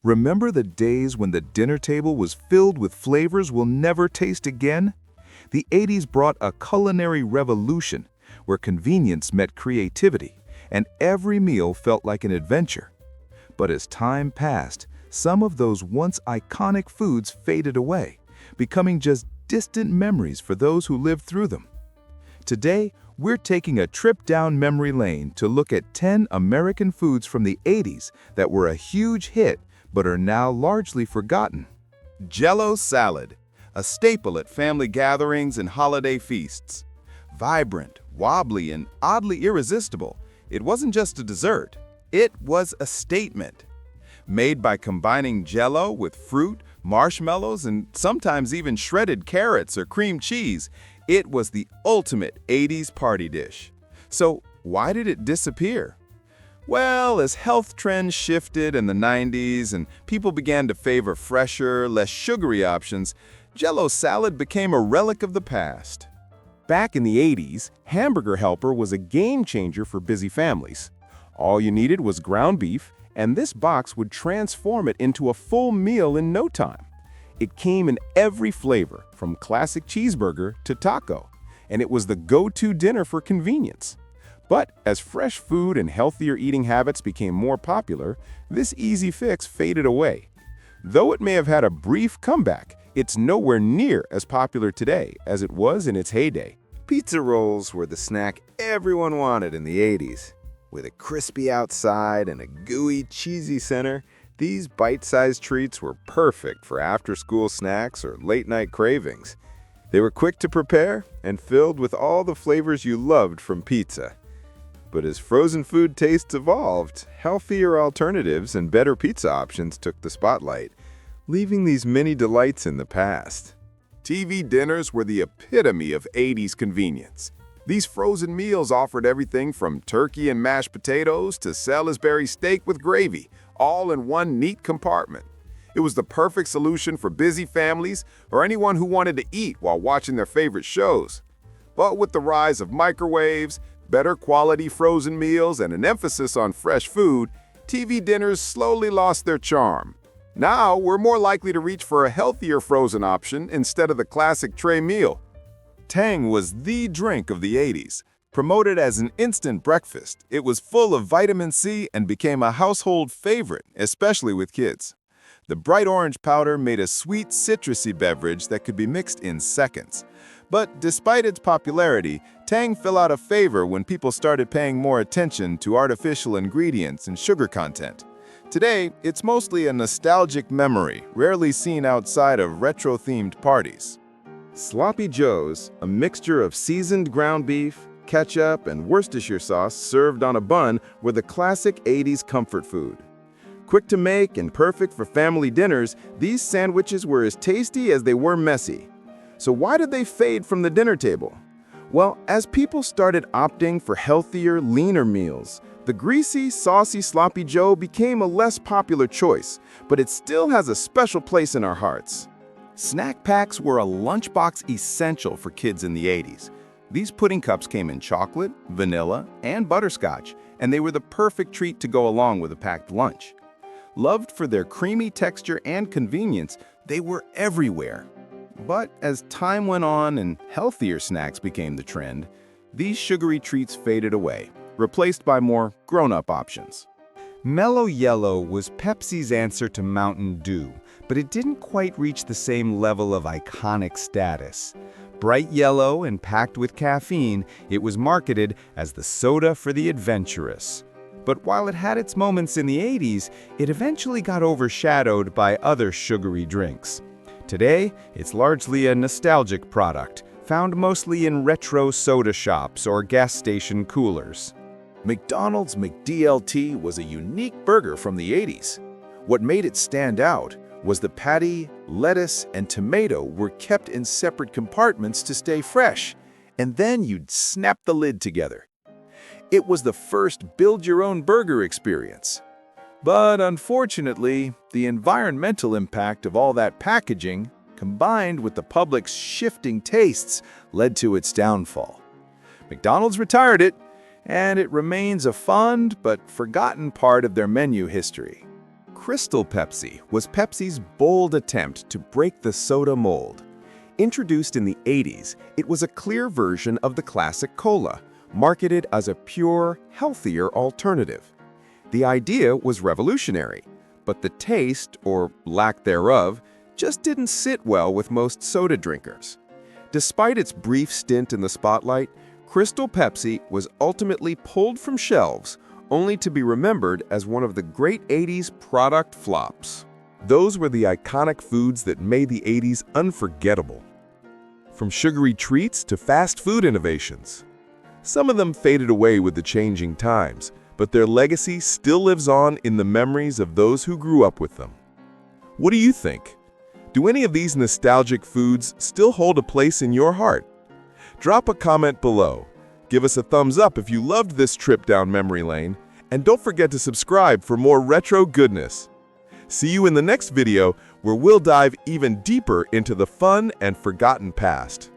Remember the days when the dinner table was filled with flavors we'll never taste again? The 80s brought a culinary revolution where convenience met creativity, and every meal felt like an adventure. But as time passed, some of those once iconic foods faded away, becoming just distant memories for those who lived through them. Today, we're taking a trip down memory lane to look at 10 American foods from the 80s that were a huge hit but are now largely forgotten. Jell-O salad, a staple at family gatherings and holiday feasts. Vibrant, wobbly, and oddly irresistible, it wasn't just a dessert, it was a statement. Made by combining Jell-O with fruit, marshmallows, and sometimes even shredded carrots or cream cheese, it was the ultimate 80s party dish. So why did it disappear? Well, as health trends shifted in the 90s and people began to favor fresher, less sugary options, Jell-O salad became a relic of the past. Back in the 80s, Hamburger Helper was a game changer for busy families. All you needed was ground beef, and this box would transform it into a full meal in no time. It came in every flavor, from classic cheeseburger to taco, and it was the go-to dinner for convenience. But as fresh food and healthier eating habits became more popular, this easy fix faded away. Though it may have had a brief comeback, it's nowhere near as popular today as it was in its heyday. Pizza rolls were the snack everyone wanted in the 80s. With a crispy outside and a gooey, cheesy center, these bite-sized treats were perfect for after-school snacks or late-night cravings. They were quick to prepare and filled with all the flavors you loved from pizza. But as frozen food tastes evolved, healthier alternatives and better pizza options took the spotlight, leaving these mini delights in the past. TV dinners were the epitome of 80s convenience. These frozen meals offered everything from turkey and mashed potatoes to Salisbury steak with gravy, all in one neat compartment. It was the perfect solution for busy families or anyone who wanted to eat while watching their favorite shows. But with the rise of microwaves, better quality frozen meals, and an emphasis on fresh food, TV dinners slowly lost their charm. Now, we're more likely to reach for a healthier frozen option instead of the classic tray meal. Tang was the drink of the 80s. Promoted as an instant breakfast, it was full of vitamin C and became a household favorite, especially with kids. The bright orange powder made a sweet, citrusy beverage that could be mixed in seconds. But despite its popularity, Tang fell out of favor when people started paying more attention to artificial ingredients and sugar content. Today, it's mostly a nostalgic memory, rarely seen outside of retro-themed parties. Sloppy Joes, a mixture of seasoned ground beef, ketchup, and Worcestershire sauce served on a bun, were the classic 80s comfort food. Quick to make and perfect for family dinners, these sandwiches were as tasty as they were messy. So why did they fade from the dinner table? Well, as people started opting for healthier, leaner meals, the greasy, saucy Sloppy Joe became a less popular choice, but it still has a special place in our hearts. Snack packs were a lunchbox essential for kids in the 80s. These pudding cups came in chocolate, vanilla, and butterscotch, and they were the perfect treat to go along with a packed lunch. Loved for their creamy texture and convenience, they were everywhere. But as time went on and healthier snacks became the trend, these sugary treats faded away, replaced by more grown-up options. Mellow Yellow was Pepsi's answer to Mountain Dew, but it didn't quite reach the same level of iconic status. Bright yellow and packed with caffeine, it was marketed as the soda for the adventurous. But while it had its moments in the 80s, it eventually got overshadowed by other sugary drinks. Today, it's largely a nostalgic product, found mostly in retro soda shops or gas station coolers. McDonald's McDLT was a unique burger from the 80s. What made it stand out was the patty, lettuce, and tomato were kept in separate compartments to stay fresh, and then you'd snap the lid together. It was the first build-your-own burger experience. But unfortunately, the environmental impact of all that packaging, combined with the public's shifting tastes, led to its downfall. McDonald's retired it, and it remains a fond but forgotten part of their menu history. Crystal Pepsi was Pepsi's bold attempt to break the soda mold. Introduced in the 80s, it was a clear version of the classic cola, marketed as a pure, healthier alternative. The idea was revolutionary, but the taste, or lack thereof, just didn't sit well with most soda drinkers. Despite its brief stint in the spotlight, Crystal Pepsi was ultimately pulled from shelves, only to be remembered as one of the great 80s product flops. Those were the iconic foods that made the 80s unforgettable. From sugary treats to fast food innovations. Some of them faded away with the changing times, but their legacy still lives on in the memories of those who grew up with them. What do you think? Do any of these nostalgic foods still hold a place in your heart? Drop a comment below. Give us a thumbs up if you loved this trip down memory lane, and don't forget to subscribe for more retro goodness. See you in the next video, where we'll dive even deeper into the fun and forgotten past.